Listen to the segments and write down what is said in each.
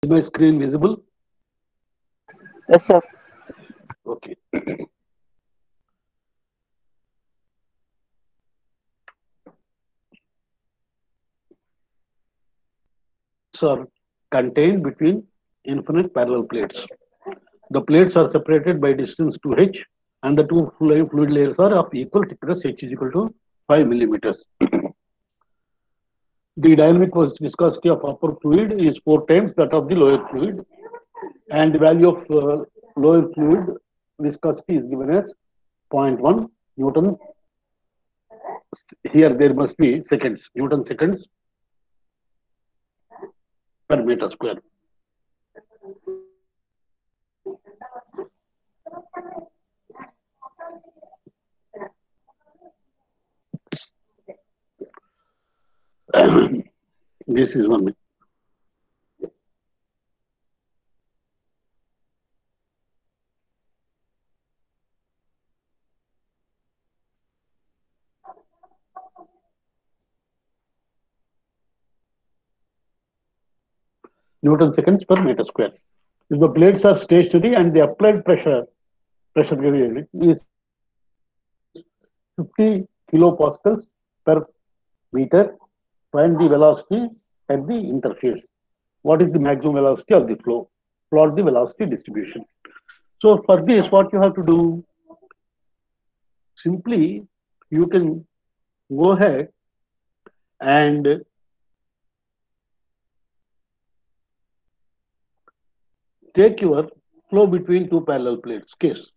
Is my screen visible? Yes, sir. Okay. Are contained between infinite parallel plates. The plates are separated by distance 2h, and the two fluid layers are of equal thickness, h is equal to 5 millimeters. The dynamic viscosity of upper fluid is 4 times that of the lower fluid, and the value of lower fluid viscosity is given as 0.1 Newton. Here there must be seconds, Newton seconds per meter square. This is one. Newton seconds per meter square. If the plates are stationary and the applied pressure gradient is 50 kilopascals per meter, find the velocity at the interface. What is the maximum velocity of the flow? Plot the velocity distribution. So for this, what you have to do? Simply, you can go ahead and take your flow between two parallel plates case.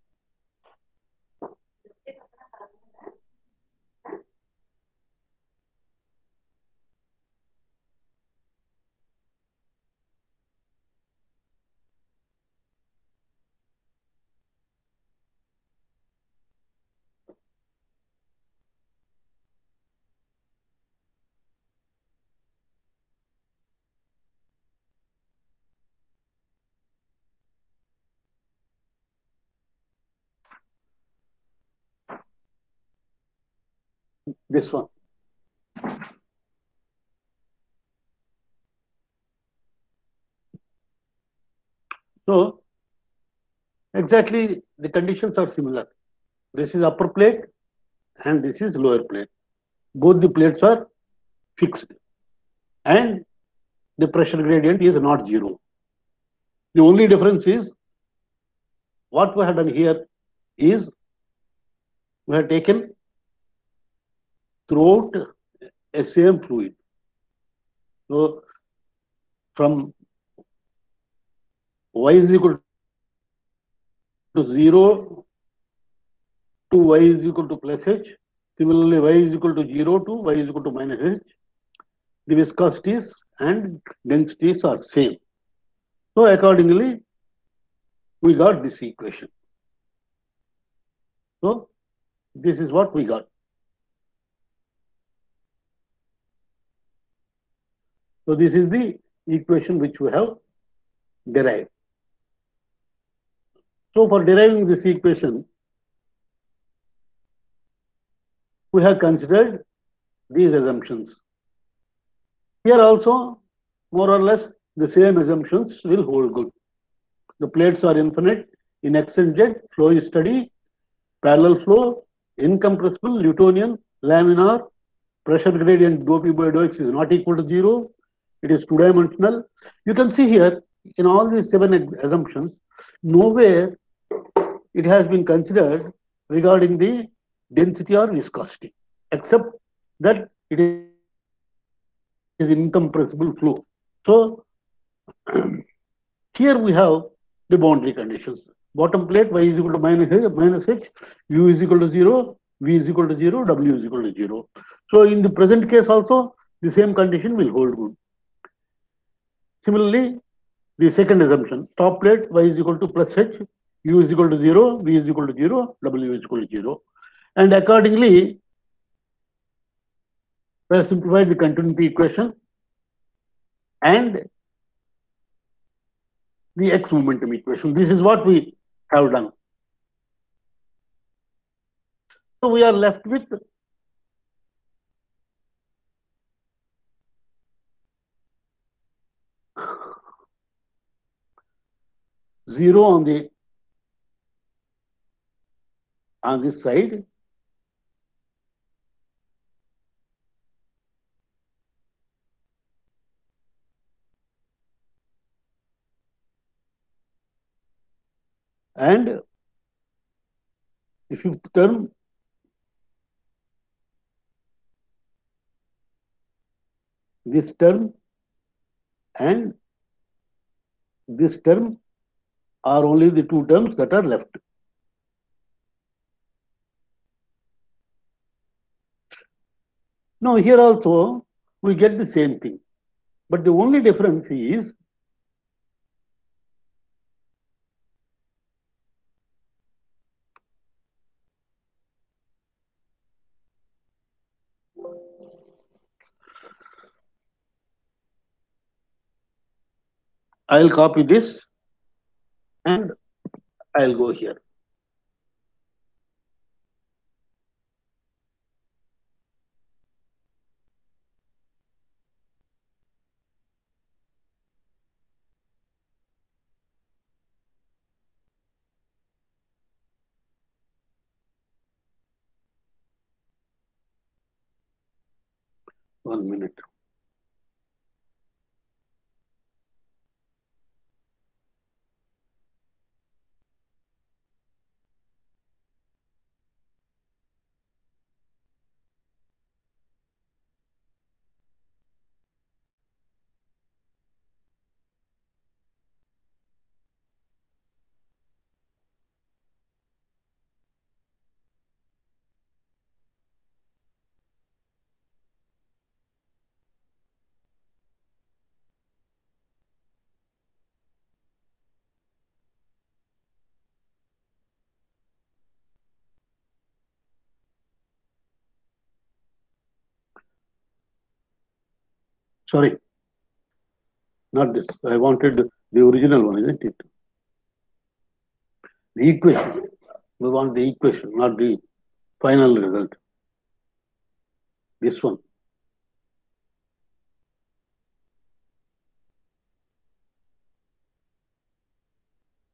This one. So exactly the conditions are similar. This is upper plate and this is lower plate. Both the plates are fixed and the pressure gradient is not zero. The only difference is what we have done here is we have taken throughout a same fluid. So from y is equal to 0 to y is equal to plus h. Similarly, y is equal to 0 to y is equal to minus h. The viscosities and densities are same. So accordingly, we got this equation. So this is what we got. So this is the equation which we have derived. So for deriving this equation, we have considered these assumptions. Here also, more or less, the same assumptions will hold good. The plates are infinite in X and Z, flow is steady, parallel flow, incompressible, Newtonian, laminar, pressure gradient dou P by dou X is not equal to 0. It is two-dimensional. You can see here, in all these 7 assumptions, nowhere it has been considered regarding the density or viscosity, except that it is incompressible flow. So here we have the boundary conditions. Bottom plate y is equal to minus h, u is equal to 0, v is equal to 0, w is equal to 0. So in the present case also, the same condition will hold good. Similarly, the second assumption, top plate y is equal to plus h, u is equal to 0, v is equal to 0, w is equal to 0. And accordingly, we have simplified the continuity equation and the x momentum equation. This is what we have done. So we are left with 0 on this side, and the fifth term this term and this term are only the two terms that are left. Now here also we get the same thing, but the only difference is I'll copy this and I'll go here. One minute. Sorry, not this. I wanted the original one, isn't it? The equation. We want the equation, not the final result. This one.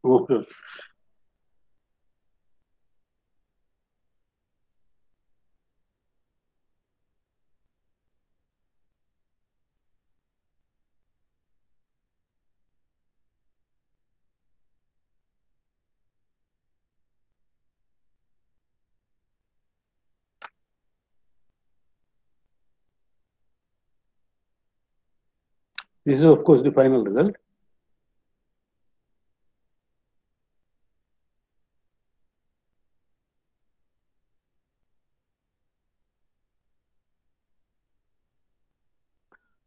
Okay. This is of course the final result.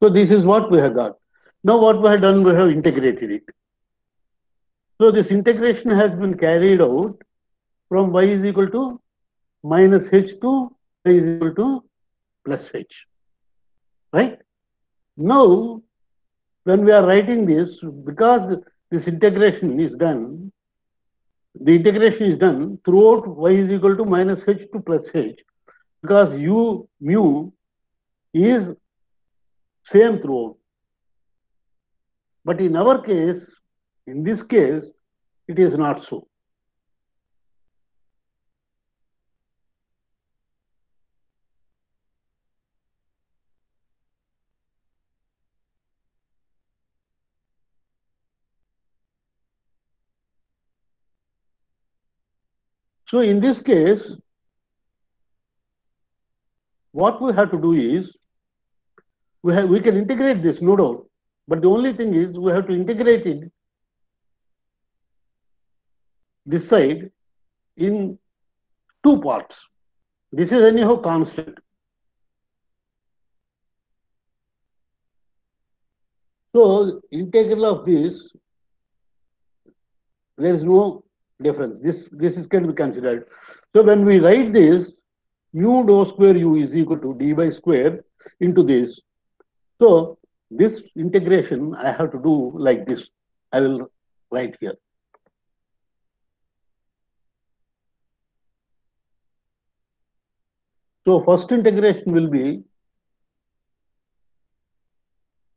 So this is what we have got. Now what we have done, we have integrated it. So this integration has been carried out from y is equal to minus h to y is equal to plus h. Right? Now, when we are writing this, because this integration is done, the integration is done throughout y is equal to minus h to plus h, because u mu is same throughout. But in our case, in this case, it is not so. So in this case, what we have to do is, we can integrate this, no doubt, but the only thing is we have to integrate it this side in two parts. This is anyhow constant. So integral of this, there is no difference. This is can be considered. So when we write this, mu dou square u is equal to d by square into this. So this integration I have to do like this. I will write here. So first integration will be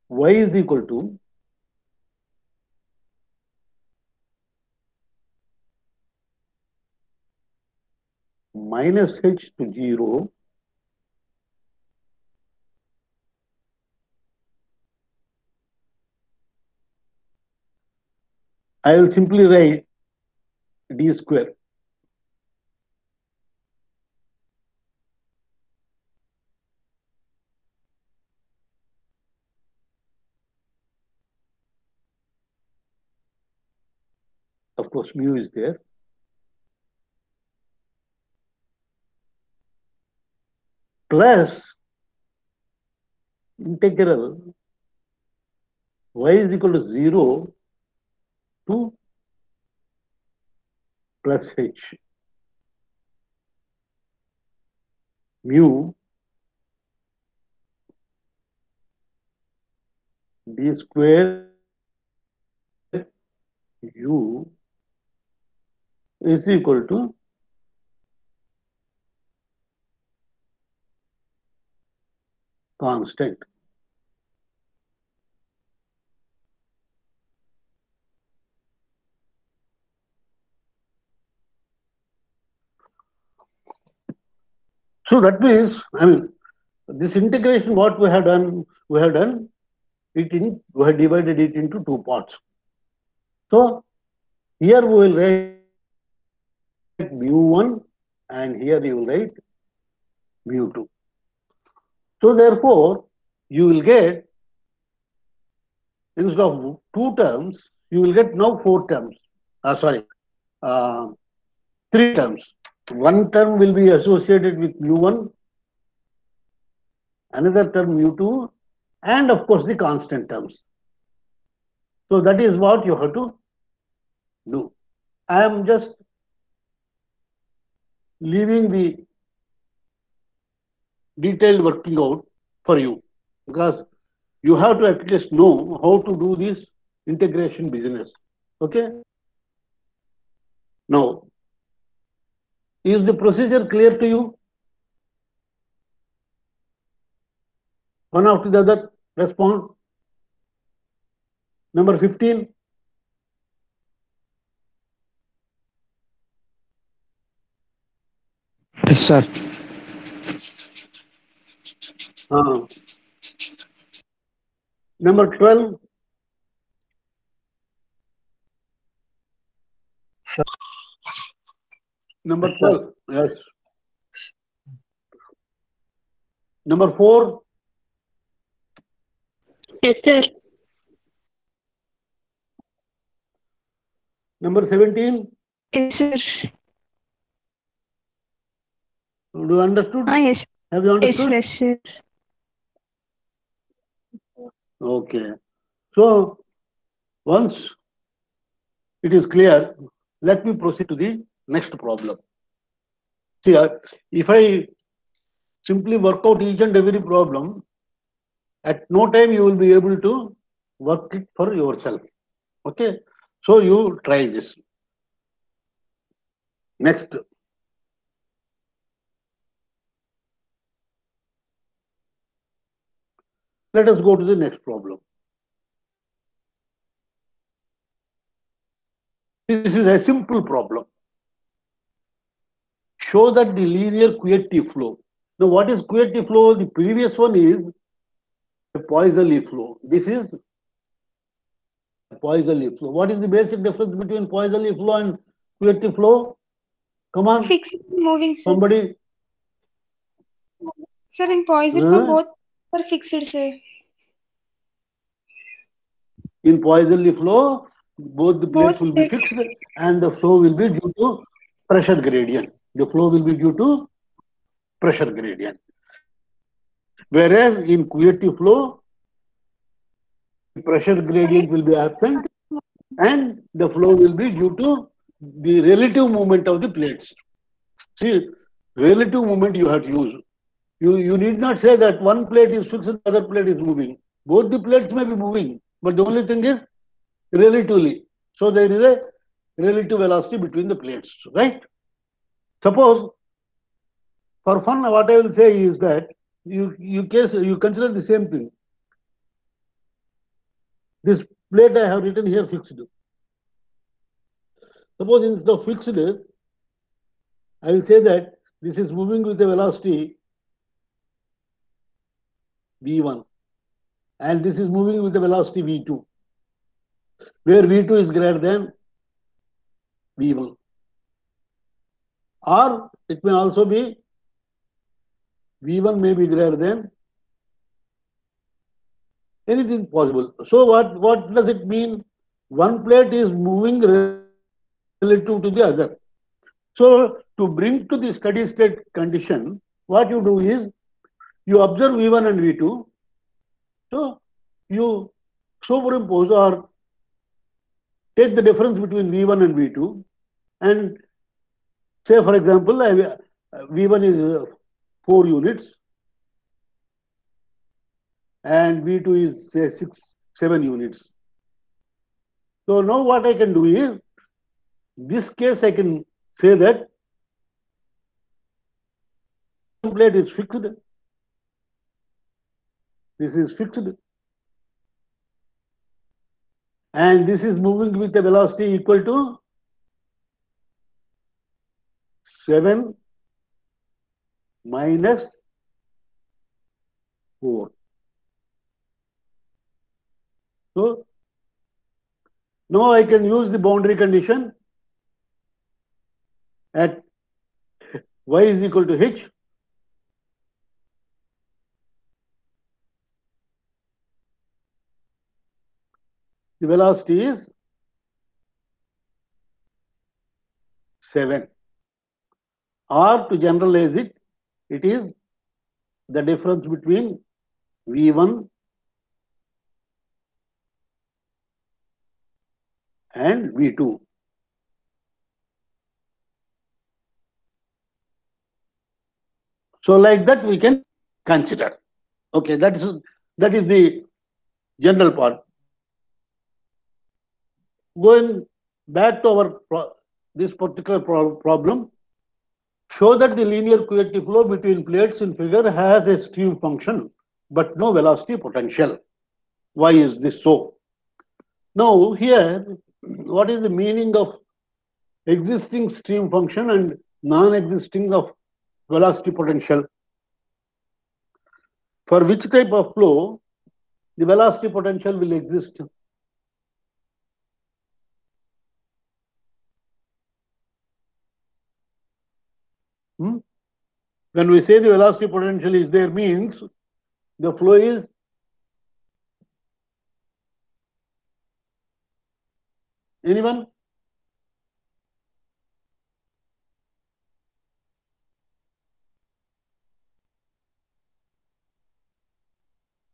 y is equal to minus h to 0 I will simply write d square. Of course, mu is there. Plus integral y is equal to 0 to plus h. Mu d square u is equal to constant. So that means, I mean, this integration, what we have done we have divided it into two parts. So here we will write mu1 and here you will write mu2. So therefore, you will get, instead of two terms, you will get now four terms. Uh, three terms. One term will be associated with mu1, another term mu2, and of course the constant terms. So that is what you have to do. I am just leaving the detailed working out for you, because you have to at least know how to do this integration business. Okay. Now, is the procedure clear to you? One after the other, respond. Number 15. Yes, sir. Number 12. Number Yes, sir. 12. Yes. Number 4. Yes, sir. Number 17. Yes, sir. Do you understood? Yes. Have you Yes, understood? yes, sir. Okay. So once it is clear, let me proceed to the next problem. See, if I simply work out each and every problem, at no time you will be able to work it for yourself. Okay. So you try this. Next. Let us go to the next problem. This is a simple problem. Show that the linear QT flow. Now, what is QT flow? The previous one is a Poisson flow. This is a Poisson flow. What is the basic difference between Poisson flow and QT flow? Come on, Fixed moving, sir. somebody. Sir, in Poisson flow, both are fixed, say. In Poisson flow, both the plates will be fixed. fixed and the flow will be due to pressure gradient. The flow will be due to pressure gradient. Whereas in QT flow, the pressure gradient will be absent and the flow will be due to the relative movement of the plates. See, relative movement you have to use. You need not say that one plate is fixed and the other plate is moving. Both the plates may be moving, but the only thing is relatively. So there is a relative velocity between the plates, right? Suppose, for fun, what I will say is that you consider the same thing. This plate I have written here fixed. Suppose instead of fixed, I will say that This is moving with a velocity v1, and this is moving with a velocity v2, where v2 is greater than v1. Or it may also be v1 may be greater than anything possible. So what does it mean? One plate is moving relative to the other. So to bring to the steady state condition, what you do is you observe v1 and v2. So you superimpose or take the difference between v1 and v2, and say for example v1 is 4 units and v2 is say 7 units. So now what I can do is, this case I can say that plate is fixed. This is fixed. And this is moving with a velocity equal to 7 minus 4. So now I can use the boundary condition at y is equal to h. The velocity is 7. Or to generalize it, it is the difference between v1 and v2. So like that we can consider. Okay, that is the general part. Going back to our this particular problem, show that the linear QT flow between plates in figure has a stream function but no velocity potential. Why is this so? Now here, what is the meaning of existing stream function and non-existing of velocity potential? For which type of flow the velocity potential will exist? When we say the velocity potential is there, means the flow is anyone?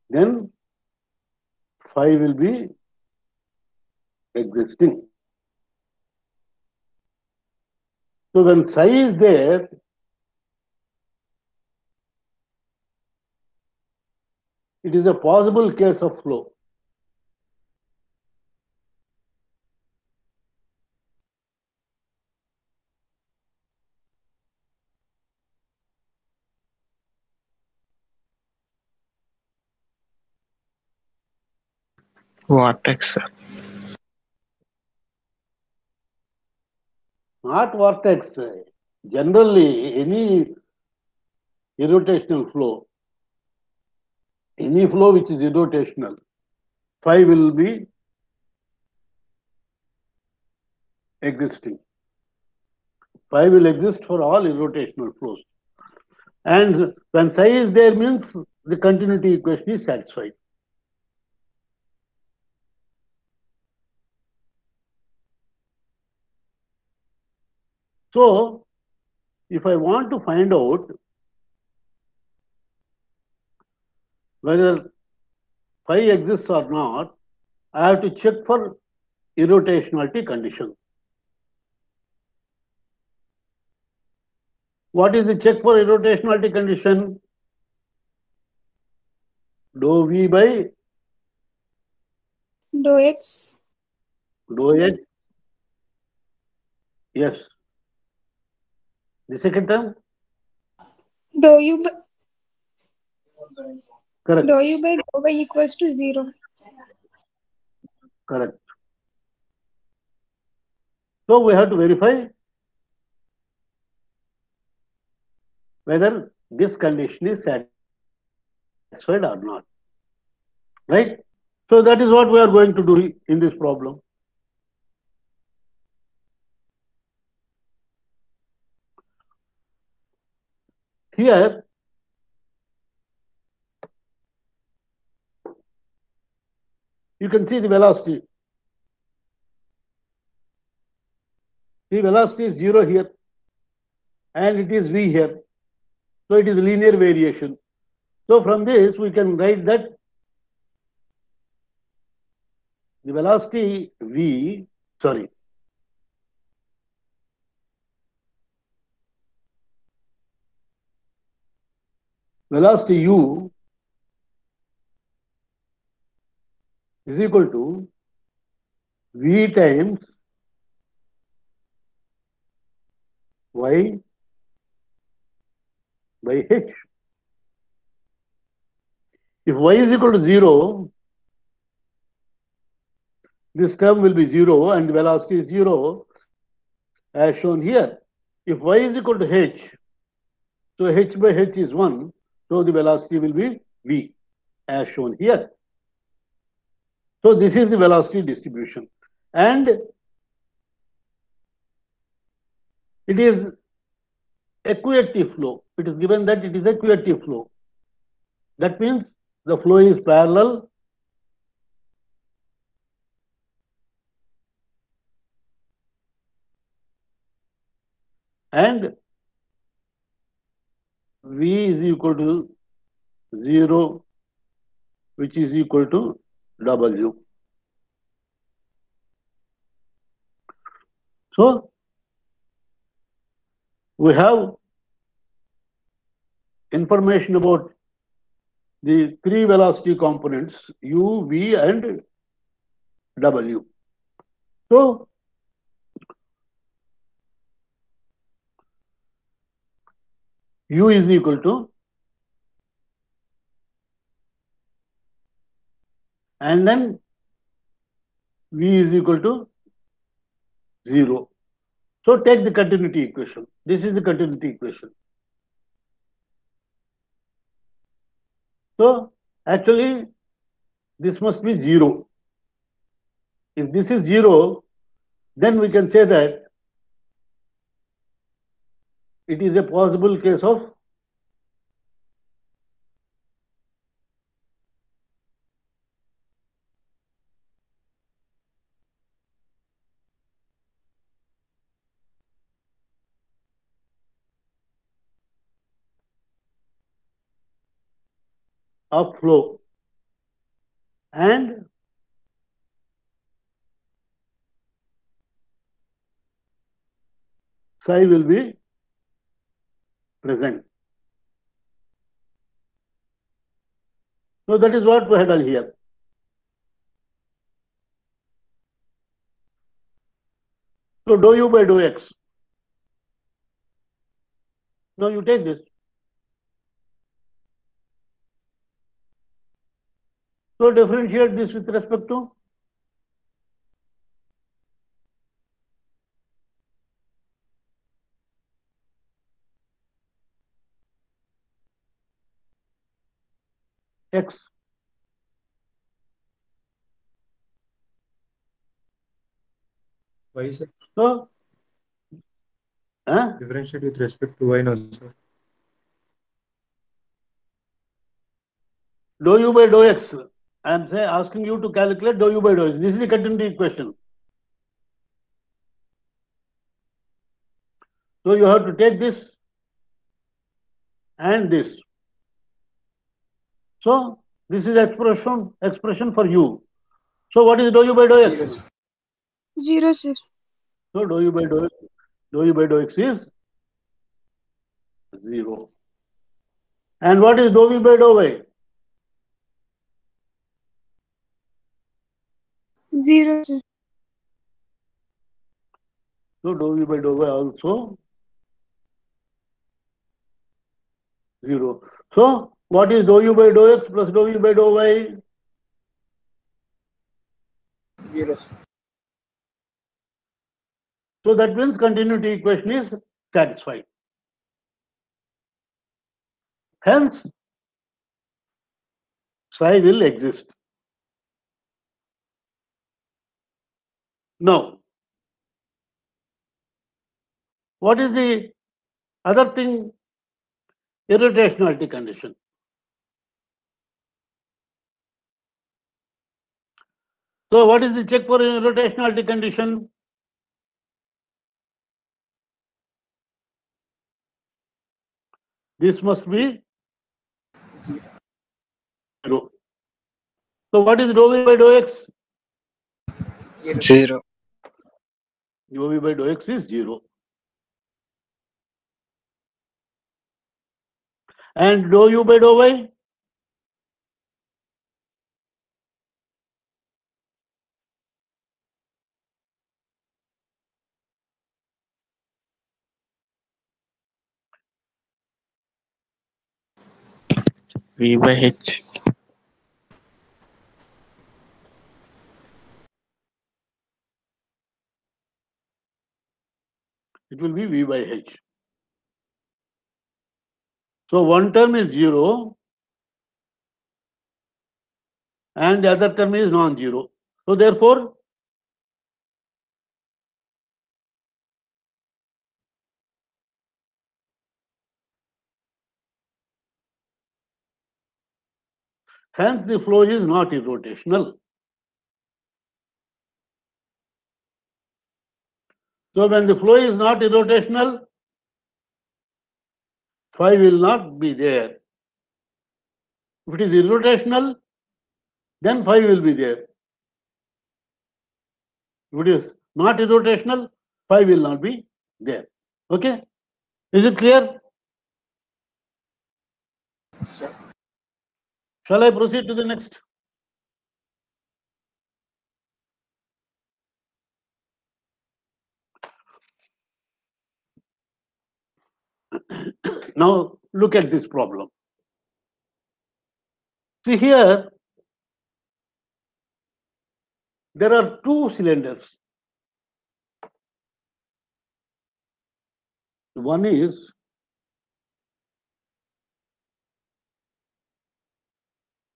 Then phi will be existing. So when psi is there, it is a possible case of flow. Vortex, sir. Not vortex. Generally, any irrotational flow, any flow which is irrotational, phi will be existing. Phi will exist for all irrotational flows. And when psi is there, means the continuity equation is satisfied. So, if I want to find out whether phi exists or not, I have to check for irrotationality condition. What is the check for irrotationality condition? Dou v by Dou x. dou x. Yes. The second term? Dou u by Correct. dou u by dou y equals to 0. Correct. So we have to verify whether this condition is satisfied or not. Right? So that is what we are going to do in this problem. Here, you can see the velocity. The velocity is 0 here, and it is v here. So it is linear variation. So from this, we can write that the velocity velocity u is equal to v times y by h. If y is equal to 0, this term will be 0 and velocity is 0 as shown here. If y is equal to h, so h by h is 1, so the velocity will be v as shown here. So this is the velocity distribution, and it is a coactive flow. It is given that it is a coactive flow. That means the flow is parallel and v is equal to 0, which is equal to w. So we have information about the three velocity components u, v and w. So u is equal to, and then v is equal to 0. So take the continuity equation. This is the continuity equation. So actually this must be 0. If this is 0, then we can say that it is a possible case of flow, and psi will be present. So that is what we had done here. So dou u by dou x. Now you take this. So differentiate this with respect to x. Why is it So differentiate with respect to y now, sir? dou u by dou x. I am asking you to calculate dou u by dou x. This is the continuity equation. So you have to take this and this. So this is expression for u. So what is dou u by dou x? 0, sir. So dou u by dou x is 0. And what is dou v by dou y? 0, sir. So dou v by dou y also 0. So what is dou u by dou x plus dou v by dou y? 0. So that means continuity equation is satisfied. Hence, psi will exist. Now, what is the other thing? Irrotationality condition. So, what is the check for irrotationality condition? This must be 0. So, what is dou v by dou x? 0. Dou v by dou x is 0. And dou u by dou y? V by H. It will be v by h. So, one term is 0 and the other term is non-zero. So, therefore, hence the flow is not irrotational. So, when the flow is not irrotational, phi will not be there. If it is irrotational, then phi will be there. If it is not irrotational, phi will not be there. Okay? Is it clear? Shall I proceed to the next? Now, look at this problem. See here, there are two cylinders. One is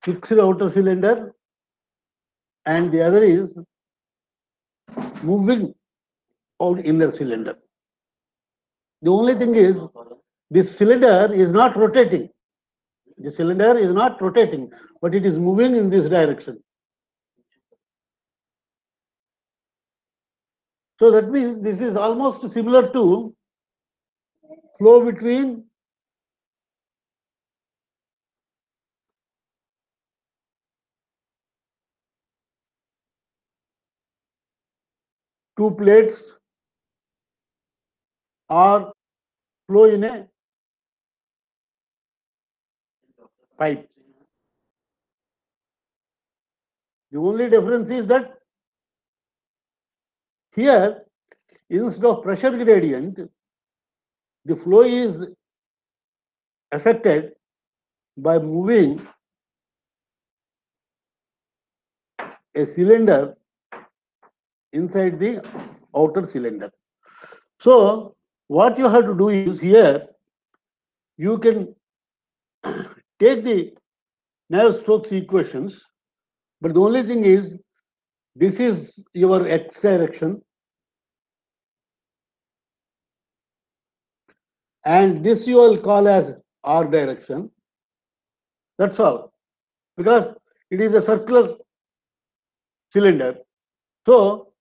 fixed outer cylinder and the other is moving out inner cylinder. The only thing is, this cylinder is not rotating. The cylinder is not rotating, but it is moving in this direction. So that means this is almost similar to flow between two plates or flow in a pipe. The only difference is that here, instead of pressure gradient, the flow is affected by moving a cylinder inside the outer cylinder. So, what you have to do is here, you can take the Navier-Stokes equations, but the only thing is, this is your x direction and this you will call as r direction. That's all, because it is a circular cylinder. So,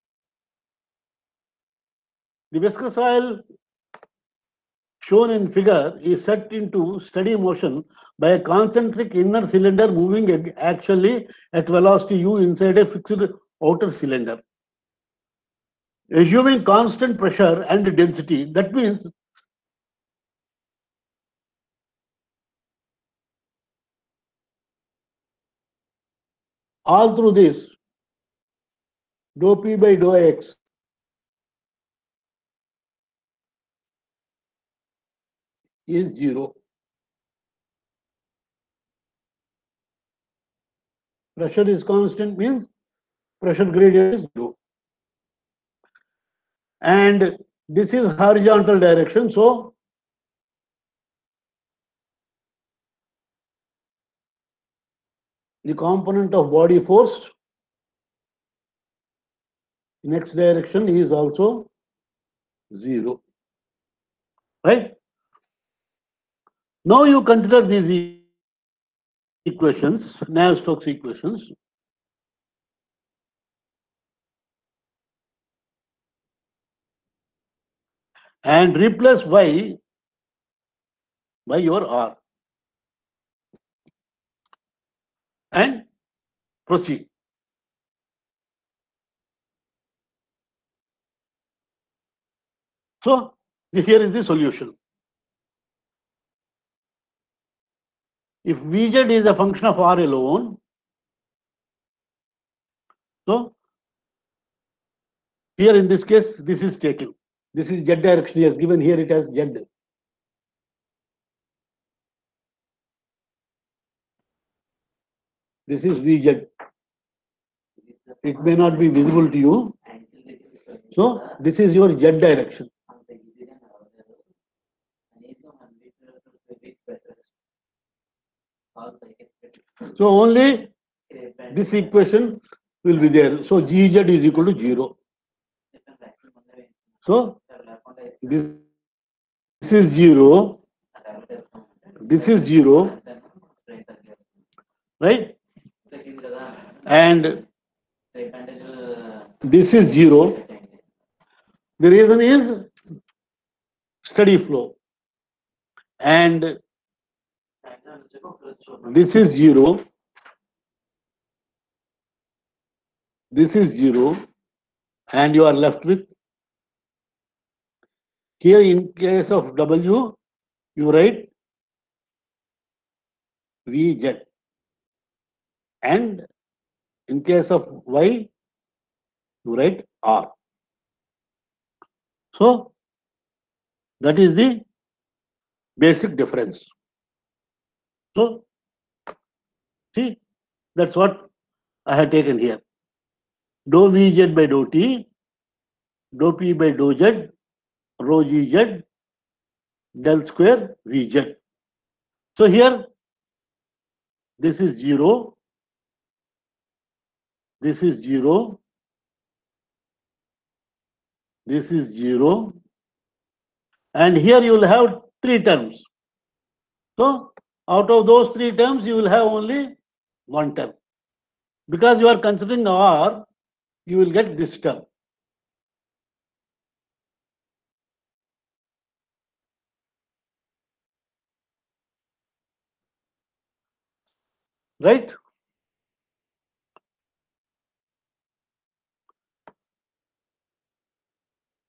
the viscous oil shown in figure is set into steady motion by a concentric inner cylinder moving actually at velocity u inside a fixed outer cylinder. Assuming constant pressure and density, that means all through this, dou p by dou x is 0. Pressure is constant means pressure gradient is 0. And this is horizontal direction, so the component of body force in x direction is also 0. Right? Now you consider these equations, Navier-Stokes equations. And replace y by your r. And proceed. So here is the solution. If Vz is a function of r alone, so here in this case, this is taken. This is z direction. He has given here it as z. This is Vz. It may not be visible to you. So this is your z direction. So only this equation will be there. So Gz is equal to 0. So this is 0. This is 0. Right? And this is 0. The reason is steady flow. And this is 0. This is 0. And you are left with, here in case of W, you write Vz. And in case of Y, you write R. So that is the basic difference. So see, that's what I have taken here. Dou Vz by dou T, dou P by dou Z, rho Gz, del square Vz. So here, this is 0, this is 0, this is 0, and here you will have 3 terms. So out of those 3 terms, you will have only 1 term. Because you are considering R, you will get this term. Right?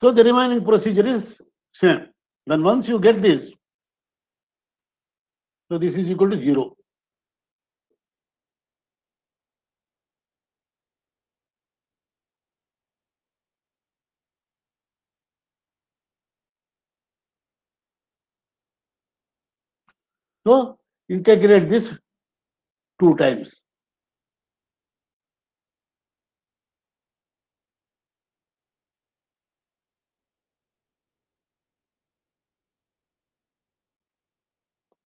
So the remaining procedure is same. Then once you get this, so this is equal to 0. So integrate this 2 times.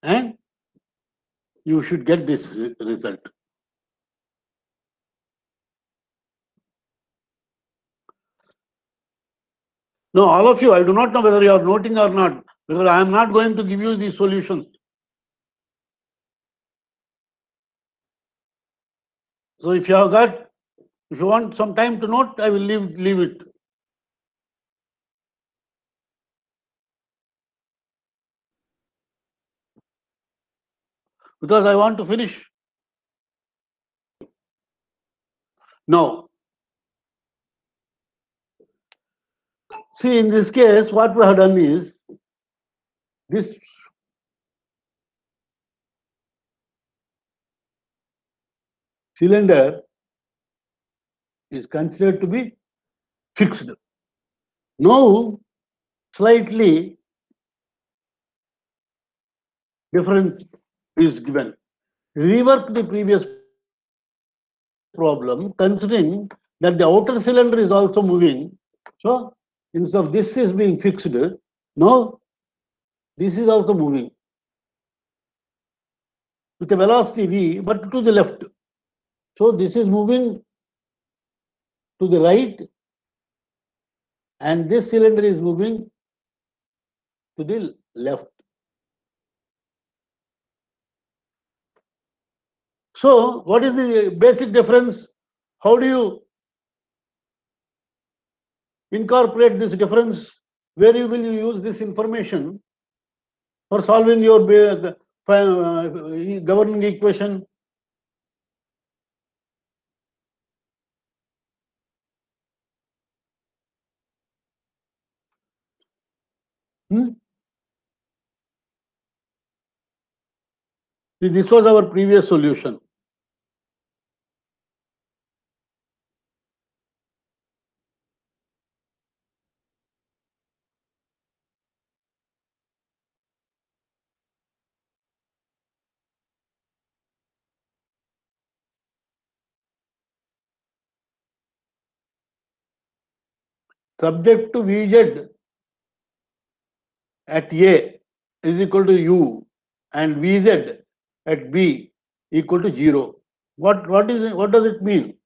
And you should get this result. Now, all of you, I do not know whether you are noting or not, because I am not going to give you the solutions. So if you want some time to note, I will leave it. Because I want to finish. Now, see, in this case, what we have done is this cylinder is considered to be fixed. Now, slightly different is given. Rework the previous problem, considering that the outer cylinder is also moving. So instead of this is being fixed, now this is also moving with a velocity v, but to the left. So this is moving to the right, and this cylinder is moving to the left. So what is the basic difference? How do you incorporate this difference? Where you will use this information for solving your governing equation? Hmm? See, this was our previous solution. Subject to Vz at A is equal to U and Vz at B equal to 0. What does it mean?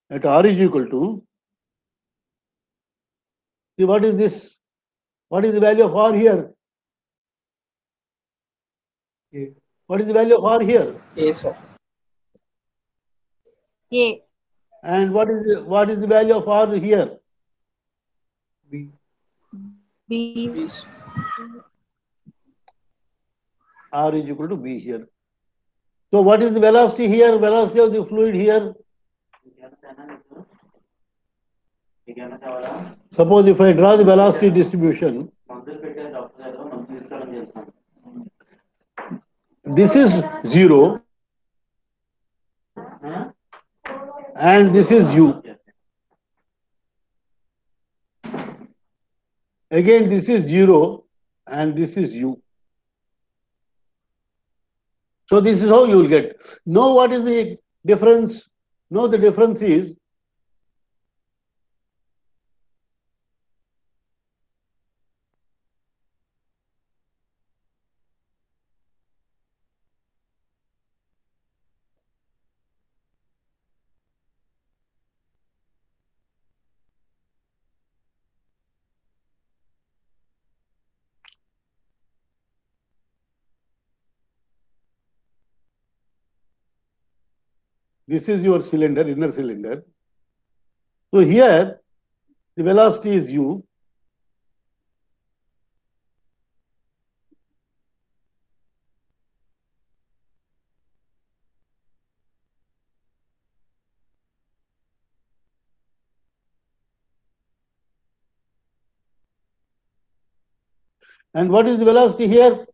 At R is equal to, see, what is this? What is the value of R here? A, What is the value of R here? A, sir. A. And what is the value of R here? B, B. B, sir. R is equal to B here. So what is the velocity here? Velocity of the fluid here? Suppose if I draw the velocity distribution, this is 0 and this is U. Again, this is 0 and this is U. So this is how you will get. Know what is the difference? Know the difference is this is your cylinder, inner cylinder. So here the velocity is U. And what is the velocity here?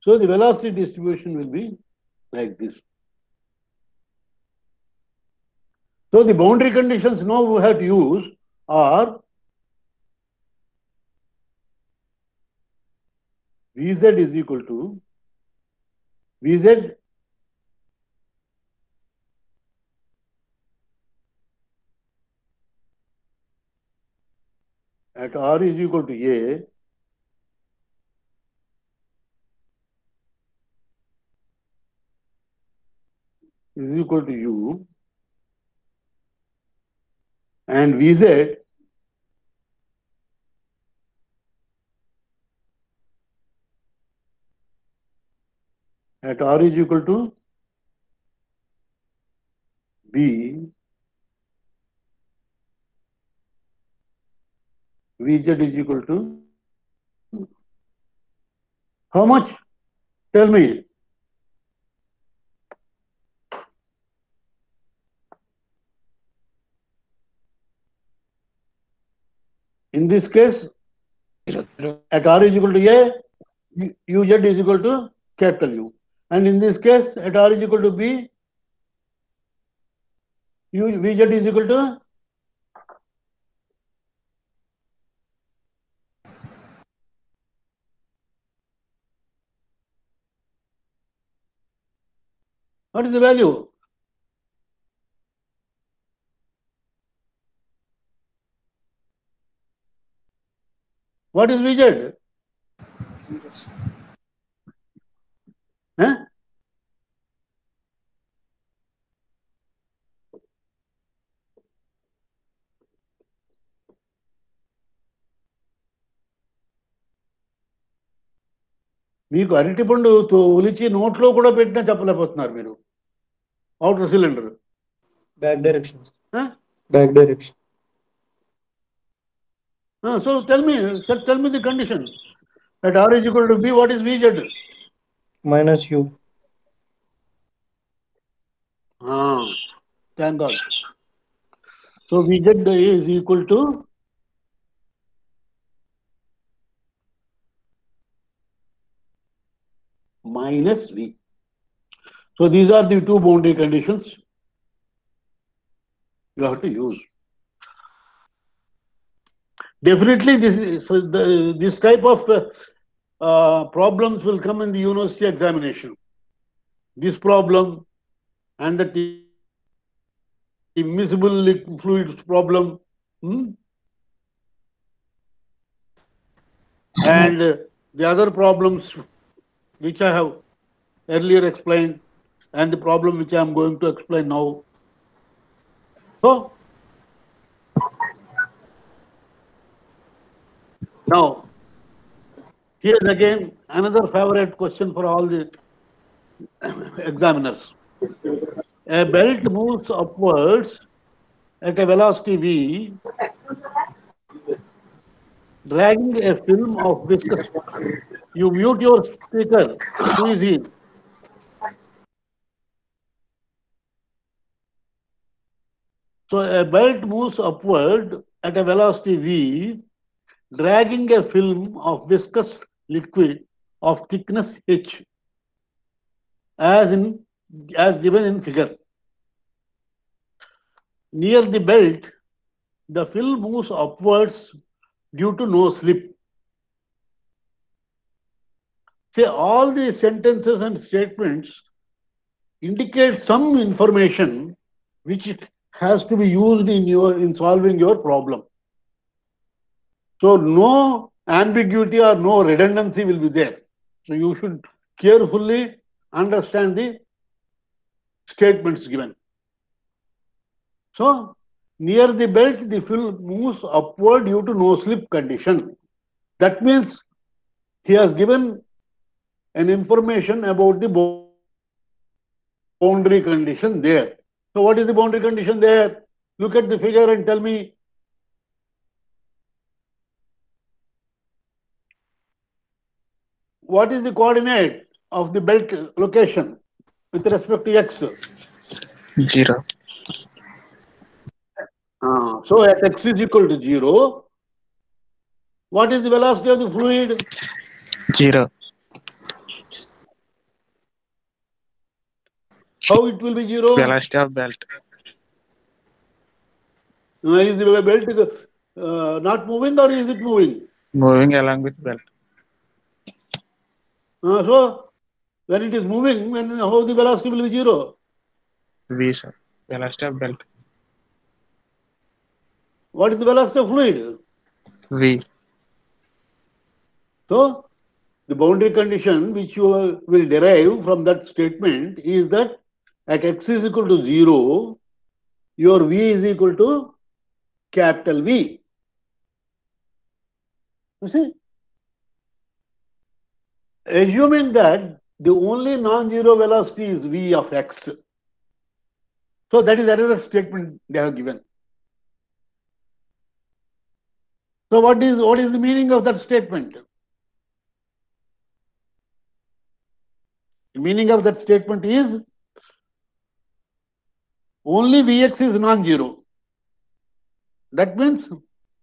So the velocity distribution will be like this. So the boundary conditions now we have to use are Vz is equal to Vz at R is equal to A is equal to U and Vz at R is equal to B, Vz is equal to how much? Tell me. In this case, at R is equal to A, Uz is equal to capital U. And in this case, at R is equal to B, Vz is equal to what is the value? What is Vz? Huh? మీకు అరటిపండు ఒలిచి నోట్లో కూడా పెట్టినా చెప్పలేకపోతున్నారు మీరు. Outer cylinder. Back direction. Back direction. So tell me the condition. At R is equal to B, what is Vz? Minus U. Thank God. So Vz is equal to minus V. So these are the two boundary conditions you have to use. Definitely this type of problems will come in the university examination. This problem and the immiscible fluids problem, and the other problems which I have earlier explained, and the problem which I am going to explain now. So now here is again another favorite question for all the examiners. A belt moves upwards at a velocity v, dragging a film of viscous. You mute your speaker. Who is he? So a belt moves upward at a velocity v, dragging a film of viscous liquid of thickness h, as given in figure. Near the belt, the film moves upwards due to no slip. See, all these sentences and statements indicate some information which has to be used in solving your problem. So no ambiguity or no redundancy will be there. So you should carefully understand the statements given. So near the belt, the film moves upward due to no slip condition. That means he has given an information about the boundary condition there. So what is the boundary condition there? Look at the figure and tell me. What is the coordinate of the belt location with respect to x? 0. So at x is equal to 0, what is the velocity of the fluid? 0. How it will be 0? Velocity of belt. Is the belt not moving or is it moving? Moving along with belt. So when it is moving, how the velocity will be 0? V, sir. Velocity of belt. What is the velocity of fluid? V. So the boundary condition which you will derive from that statement is that at x is equal to 0, your V is equal to capital V. You see? Assuming that the only non-zero velocity is V of x. So that is another statement they have given. So what is the meaning of that statement? The meaning of that statement is only Vx is non-zero. That means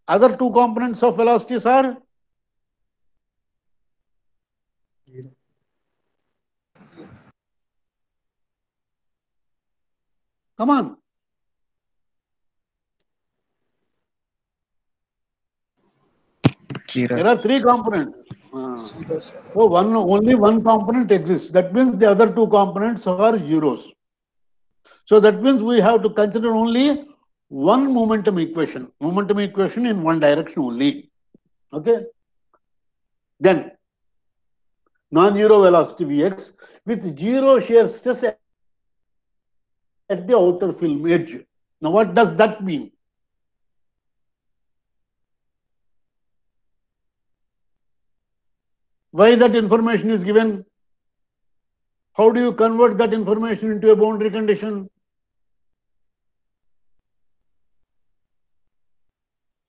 other two components of velocities are come on. Zero. There are three components. So only one component exists. That means the other two components are zeros. So that means we have to consider only one momentum equation in one direction only. Okay. Then non-zero velocity Vx with zero shear stress at the outer film edge. Now, what does that mean? Why that information is given? How do you convert that information into a boundary condition?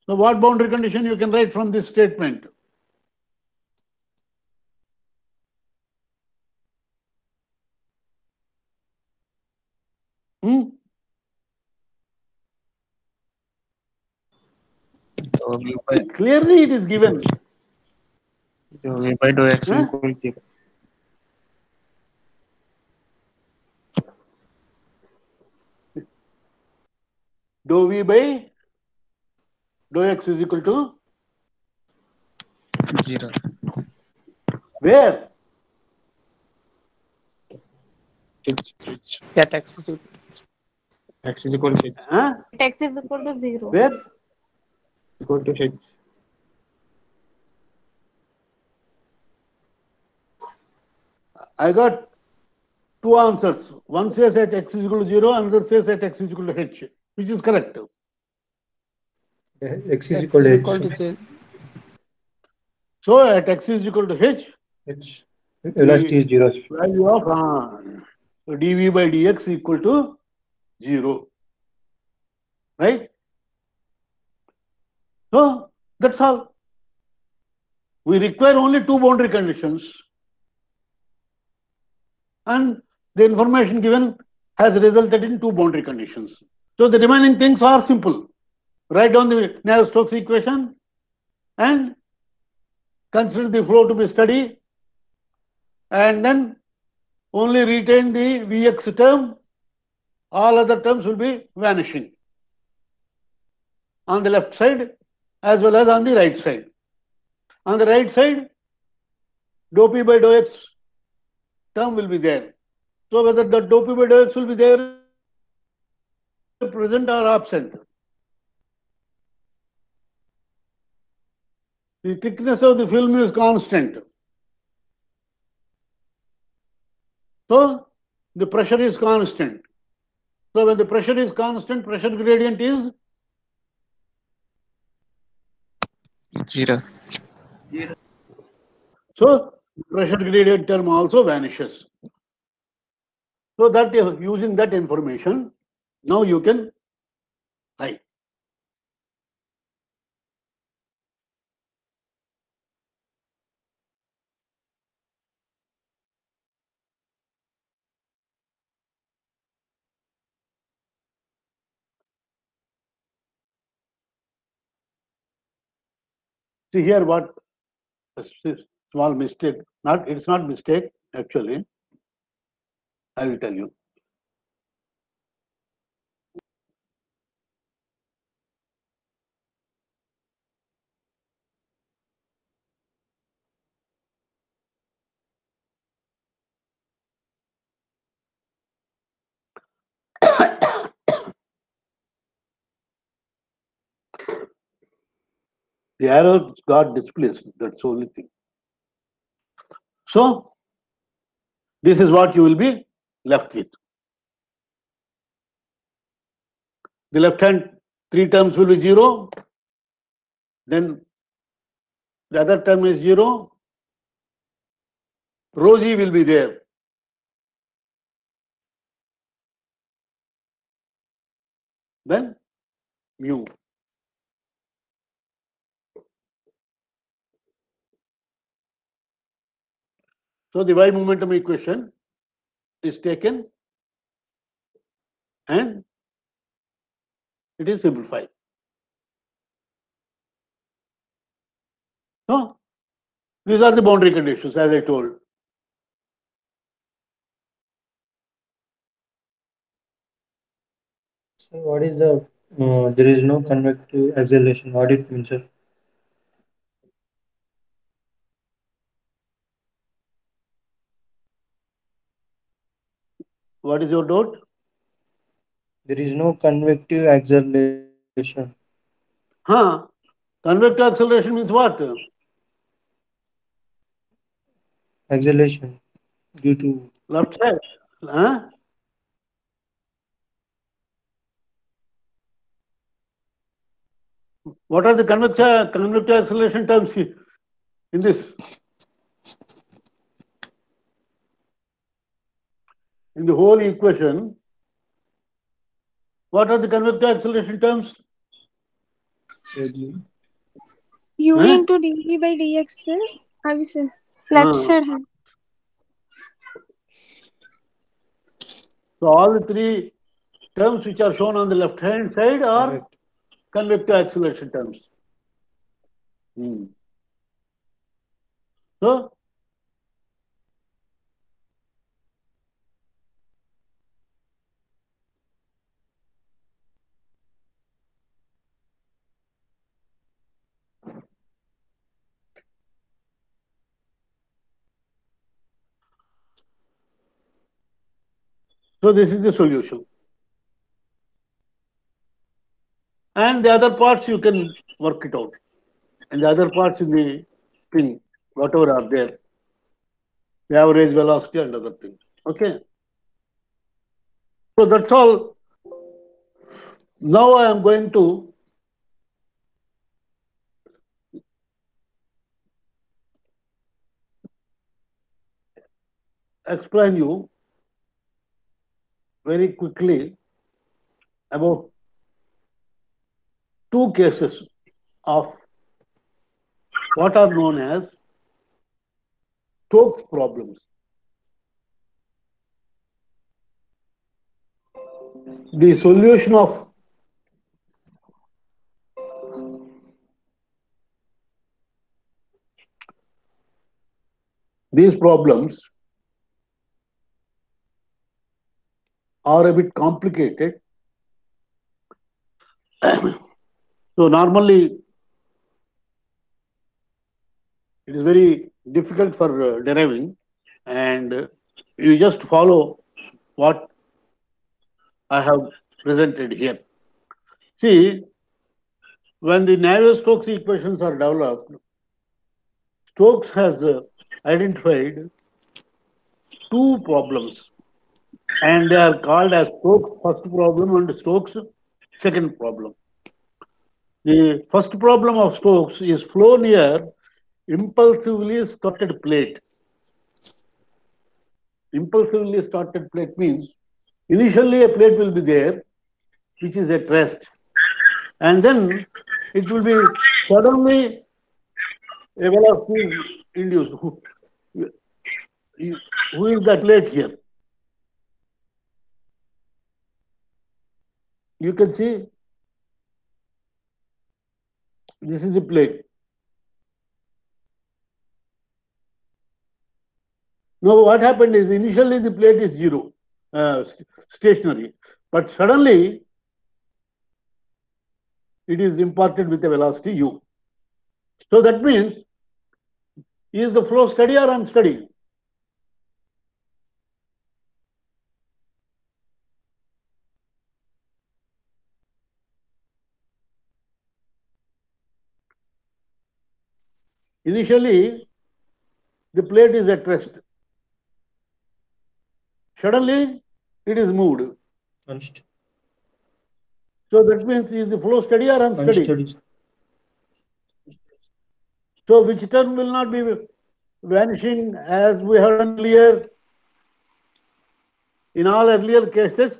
So, what boundary condition you can write from this statement? So V by Clearly, it is given. V by dou x Huh? equals 0. Dou v by dou x is equal to 0. where? At x is equal to h. Huh? X is equal to 0. Where? Equal to h. I got two answers. One says at x is equal to 0, another says at x is equal to h. Which is correct? X is equal to H. H. So at x is equal to h, H. Velocity is 0. value of so dv by dx equal to 0. Right? So that's all. We require only two boundary conditions. And the information given has resulted in two boundary conditions. So the remaining things are simple. Write down the Navier-Stokes equation and consider the flow to be steady, and then only retain the Vx term. All other terms will be vanishing on the left side as well as on the right side. On the right side, dou p by dou x term will be there. So whether the dou p by dou x will be there, present or absent. The thickness of the film is constant. So the pressure is constant. So when the pressure is constant, pressure gradient is 0. so pressure gradient term also vanishes. So that using that information, now you can write. See here what small mistake. It's not mistake actually. I will tell you. The arrow got displaced. That's the only thing. So this is what you will be left with. The left hand three terms will be 0. Then the other term is 0. Rho g will be there. Then mu. So the y momentum equation is taken and it is simplified. So these are the boundary conditions as I told. So what is the there is no convective acceleration? What it means, sir? What is your doubt? There is no convective acceleration. Convective acceleration means what? Acceleration due to Left side. Huh? What are the convective acceleration terms in this? In the whole equation, what are the convective acceleration terms? U Huh? into dv by dx, sir. I will say left side. So all the three terms which are shown on the left hand side are convective acceleration terms. So this is the solution. And the other parts you can work it out. And the other parts in the thing, whatever are there, the average velocity and other things. Okay. So that's all. Now I am going to explain you very quickly about two cases of what are known as Stokes problems. The solution of these problems are a bit complicated. So normally it is very difficult for deriving, and you just follow what I have presented here. See, when the Navier-Stokes equations are developed, Stokes has identified two problems, and they are called as Stokes first problem and Stokes second problem. The first problem of Stokes is flow near impulsively started plate. Impulsively started plate means initially a plate will be there, which is at rest, and then it will be suddenly a velocity induced. Who is that plate here? You can see this is the plate. Now what happened is initially the plate is zero, stationary, but suddenly it is imparted with a velocity u. So that means, is the flow steady or unsteady? Initially, the plate is at rest. Suddenly, it is moved. unsteady. So that means, is the flow steady or unsteady? Unsteady. So which term will not be vanishing as we have done earlier? In all earlier cases,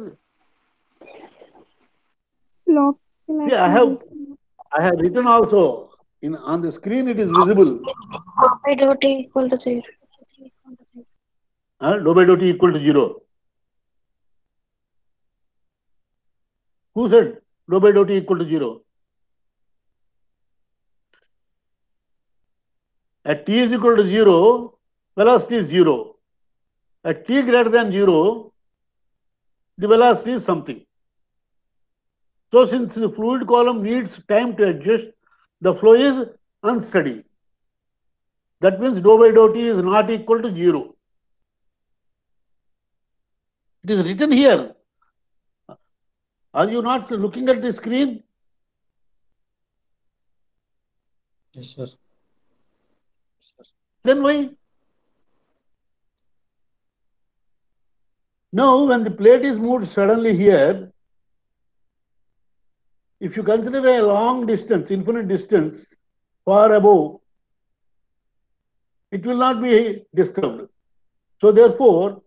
see, I have written also on the screen. It is visible. By dot equal to 0. Dou by dot equal to 0. Who said dou by dot equal to 0? At t is equal to 0, velocity is 0. At t greater than 0, the velocity is something. So since the fluid column needs time to adjust, the flow is unsteady. That means dou by dou t is not equal to 0. It is written here. Are you not looking at the screen? Yes, sir. Then why? Now, when the plate is moved suddenly here, if you consider a long distance, infinite distance, far above, it will not be disturbed. So therefore,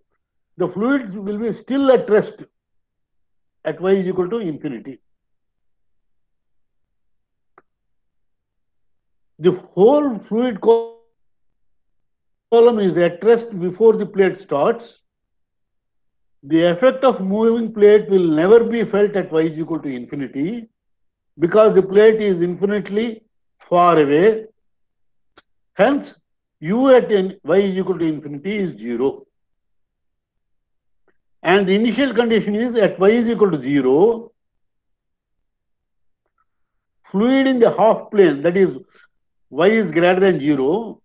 the fluid will be still at rest at y is equal to infinity. The whole fluid column is at rest before the plate starts. The effect of moving plate will never be felt at y is equal to infinity because the plate is infinitely far away. Hence, u at y is equal to infinity is 0. And the initial condition is at y is equal to 0, fluid in the half plane, that is y is greater than 0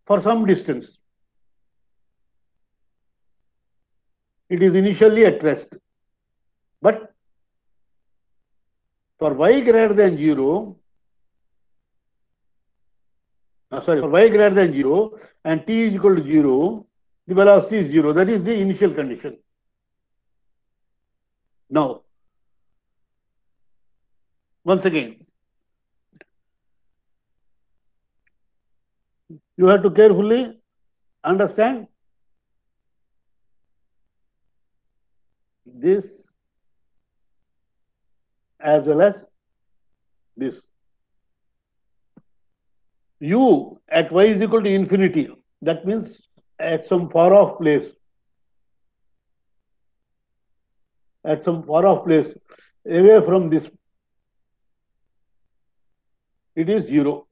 for some distance. It is initially at rest. But for y greater than 0, for y greater than 0 and t is equal to 0, the velocity is 0. That is the initial condition. Now, once again, you have to carefully understand this as well as this. U at y is equal to infinity. That means at some far off place. At some far off place, away from this, it is 0.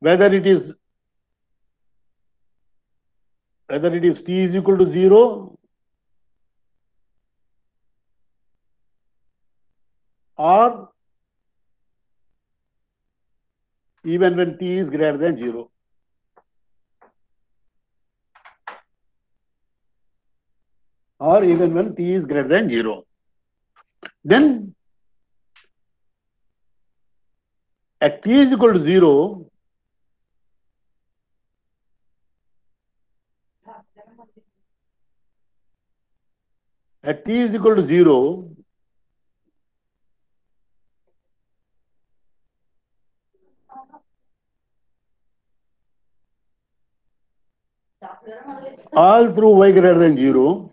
Whether it is t is equal to 0 or even when t is greater than 0. Or even when t is greater than 0. Then at t is equal to 0, at t is equal to 0, all through y greater than 0,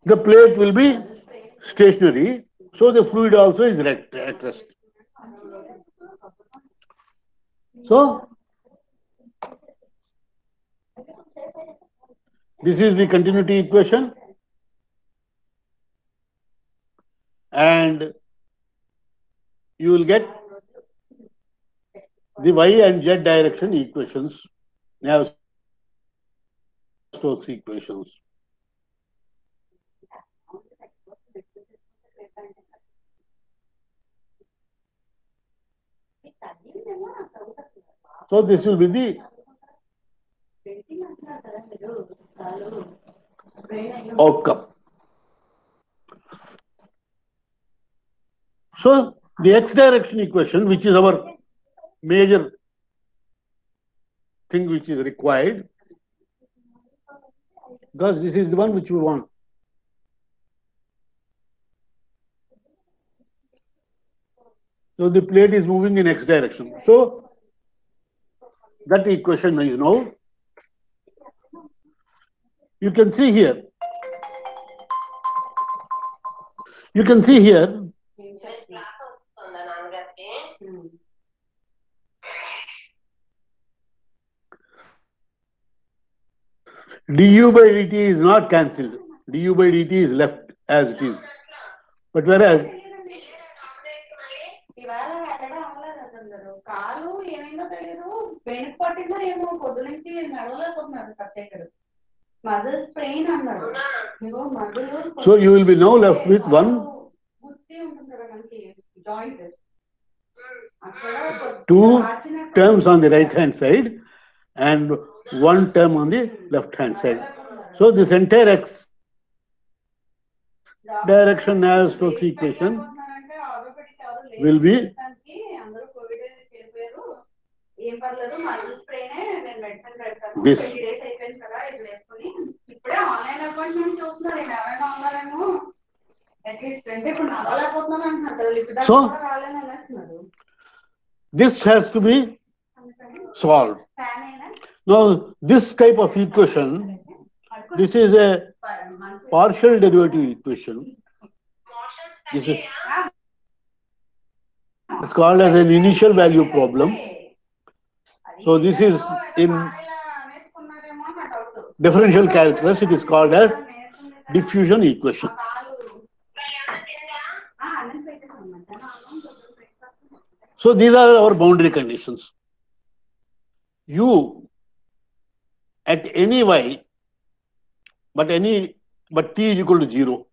the plate will be stationary, so the fluid also is at rest. So, this is the continuity equation, and you will get the y and z direction equations, Navier-Stokes equations. So this will be the outcome. So the x direction equation, which is our major thing which is required, because this is the one which we want. So the plate is moving in x direction. So that equation is now, you can see here. You can see here du by dt is not cancelled. Du by dt is left as it is. But whereas ఇవాళ వెళ్ళడం అవ్వలేదు అందరూ కాలు ఏమైందో తెలియదు వెనుక పట్టిందో ఏమో పొద్దు నుంచి నడవలేకపోతున్నారు ప్రత్యేకడు మజిల్ స్ట్రెయిన్ అన్నారు ఇగో muscle so you will be now left with one గుత్తి ఉంటుంది కదా మనకి జాయింట్ అక్కడ two terms on the right hand side and one term on the left hand side. So this entire x direction Navier-Stokes equation will be ఏం పర్లేదు muscle స్ప్రేనే నేను medicine పెడతాను This- 20 days అయిపోయింది కదా ఇది వేసుకొని ఇప్పుడే ఆన్లైన్ అపాయింట్మెంట్ చూస్తున్నారు నేను ఎవరైనా ఉన్నారేమో అట్లీస్ట్ అంటే ఇప్పుడు నడవలేకపోతున్నాను అంటున్నారు కదా లిపిడా So- కూడా రాలేని అనేస్తున్నారు This has to be solved. Fan అయినా Now, this type of equation, this is a partial derivative equation. This is it's called as an initial value problem. So this is in differential calculus, it is called as diffusion equation. So these are our boundary conditions. U at any y, but t is equal to 0.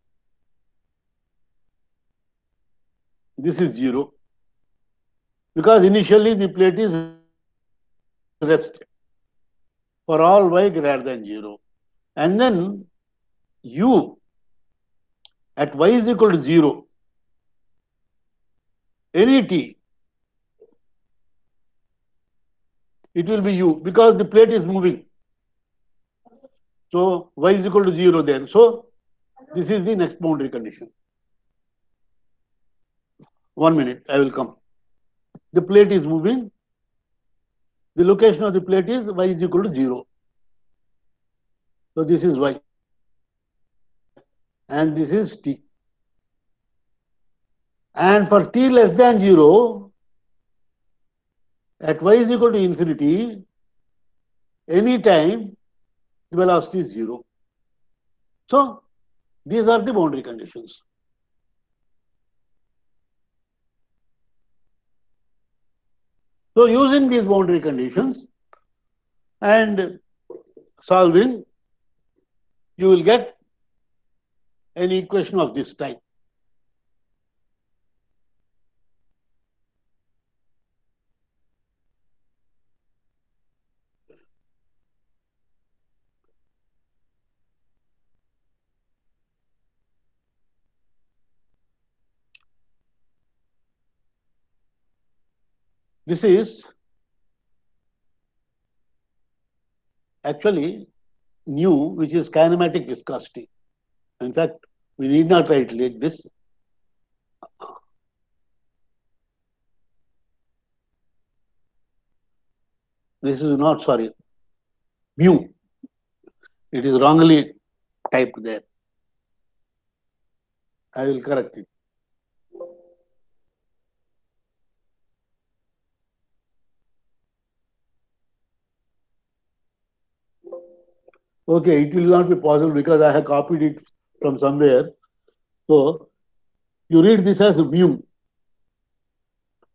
This is 0. Because initially the plate is rest for all y greater than 0. And then u at y is equal to 0, any t, it will be u because the plate is moving. So y is equal to 0 there. So this is the next boundary condition. 1 minute, I will come. The plate is moving. The location of the plate is y is equal to 0. So this is y. And this is t. And for t less than 0, at y is equal to infinity, any time the velocity is 0. So these are the boundary conditions. So using these boundary conditions and solving, you will get an equation of this type. This is actually nu, which is kinematic viscosity. In fact, we need not write like this. This is not, sorry, mu. It is wrongly typed there. I will correct it. Okay, it will not be possible because I have copied it from somewhere. So you read this as mu.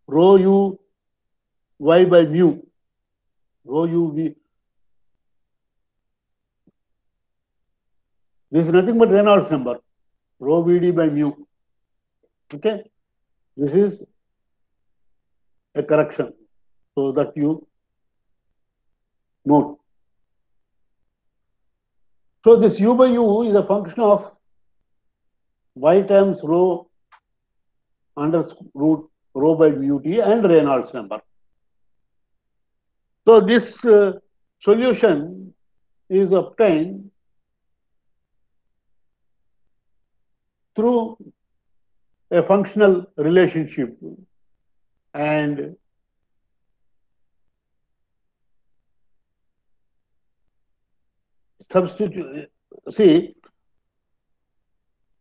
Rho u y by mu. Rho u v. This is nothing but Reynolds number. Rho vd by mu. Okay. This is a correction so that you note. So this u by u is a function of y times rho under root rho by mu t and Reynolds number. So this solution is obtained through a functional relationship and substitute. See,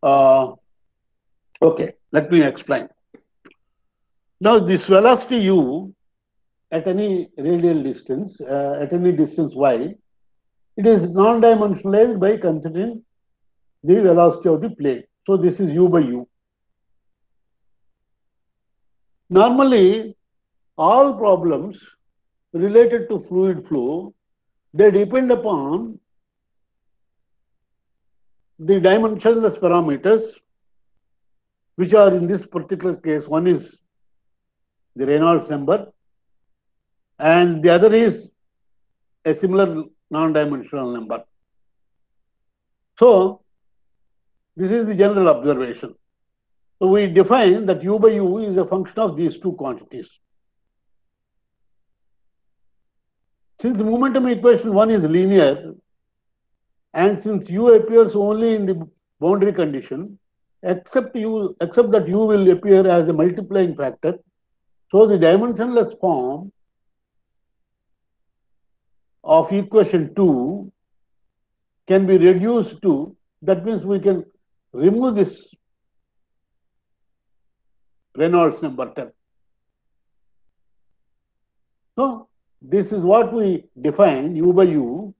okay, let me explain. Now this velocity u at any radial distance, at any distance y, it is non-dimensionalized by considering the velocity of the plate. So this is u by u. Normally, all problems related to fluid flow, they depend upon the dimensionless parameters, which are in this particular case, one is the Reynolds number, and the other is a similar non-dimensional number. So, this is the general observation. So, we define that u by u is a function of these two quantities. Since momentum equation 1 is linear, and since u appears only in the boundary condition, except that u will appear as a multiplying factor, so the dimensionless form of equation 2 can be reduced to, that means we can remove this Reynolds number term. So this is what we define u by u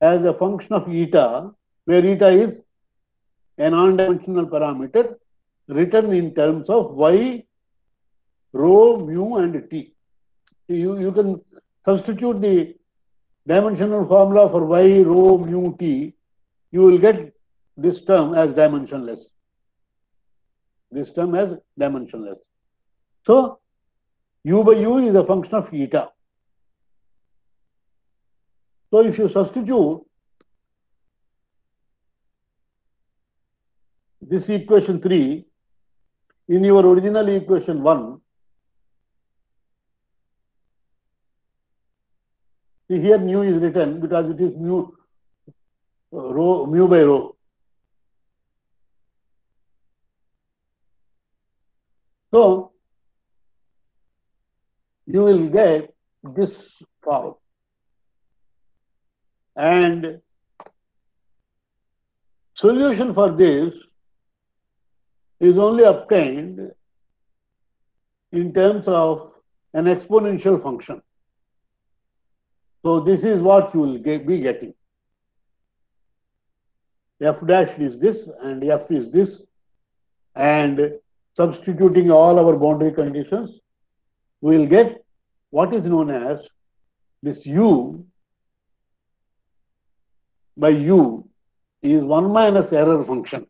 as a function of eta, where eta is a non-dimensional parameter written in terms of y, rho, mu and t. You can substitute the dimensional formula for y, rho, mu, t. You will get this term as dimensionless. This term as dimensionless. So u by u is a function of eta. So if you substitute this equation 3 in your original equation 1, see here mu is written because it is mu by rho. So you will get this form, and solution for this is only obtained in terms of an exponential function. So this is what you will be getting. F dash is this and F is this, and substituting all our boundary conditions, we will get what is known as this u by u is 1 minus error function.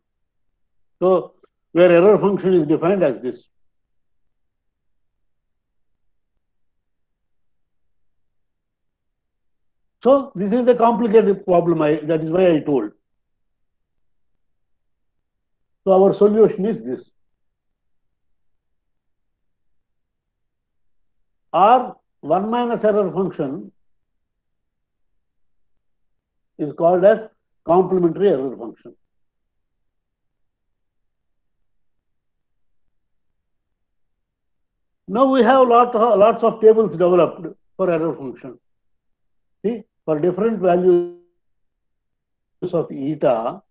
So where error function is defined as this. So this is a complicated problem, that is why I told. So our solution is this. Or 1 minus error function is called as complementary error function. Now we have lots of tables developed for error function. See, for different values of eta,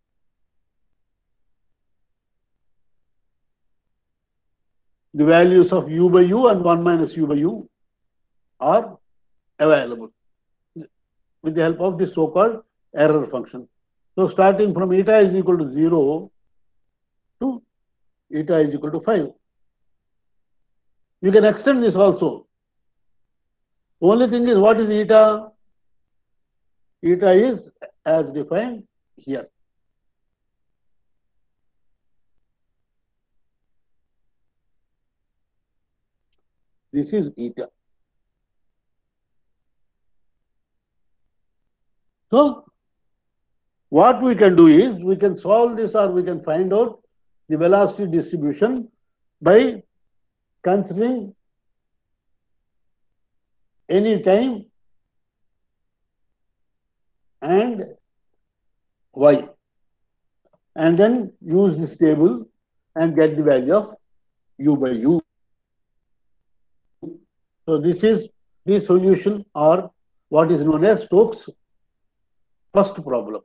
the values of u by u and 1 minus u by u are available with the help of the so-called error function. So starting from eta is equal to 0 to eta is equal to 5. You can extend this also. Only thing is, what is eta? Eta is as defined here. This is eta. So what we can do is, we can solve this, or we can find out the velocity distribution by considering any time and y, and then use this table and get the value of u by u. So this is the solution, or what is known as Stokes' first problem.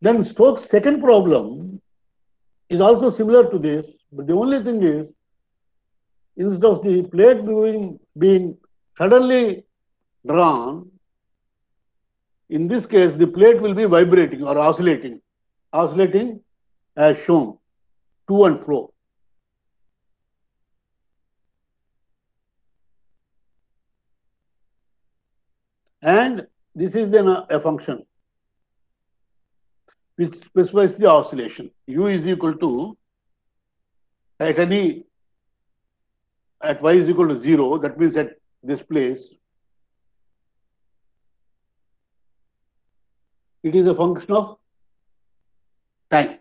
Then Stokes' second problem is also similar to this, but the only thing is, instead of the plate being suddenly drawn, in this case the plate will be vibrating or oscillating as shown, to and fro. And this is then a function which specifies the oscillation. U is equal to, at y is equal to 0, that means at this place, it is a function of time,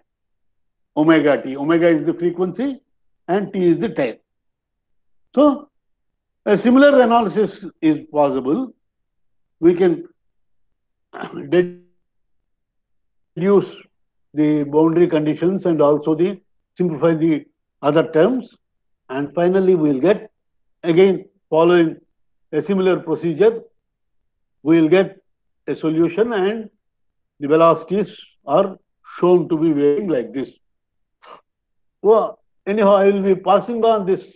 omega t. Omega is the frequency and t is the time. So A similar analysis is possible. We can deduce the boundary conditions and also simplify the other terms, and finally we will get, again following a similar procedure, we will get a solution, and the velocities are shown to be varying like this. Well, anyhow, I will be passing on this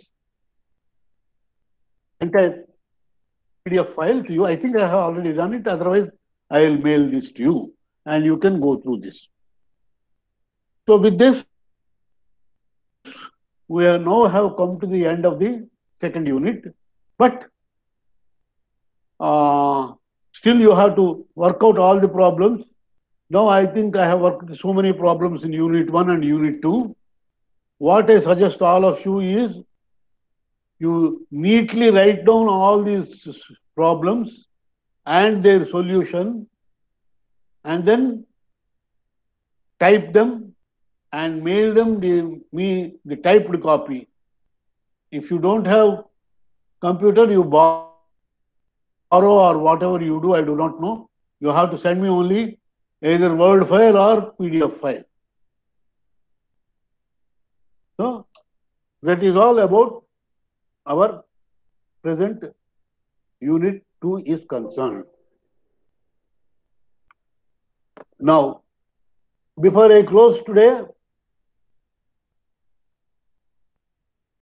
entire PDF file to you. I think I have already done it. Otherwise, I will mail this to you and you can go through this. So with this, we now have come to the end of the second unit, but still you have to work out all the problems. Now I think I have worked so many problems in unit 1 and unit 2. What I suggest all of you is, you neatly write down all these problems and their solution, and then type them and mail them the typed copy. If you don't have computer, you borrow or whatever you do, I do not know. You have to send me only either Word file or PDF file. So that is all about our present unit 2 is concerned. Now, before I close today,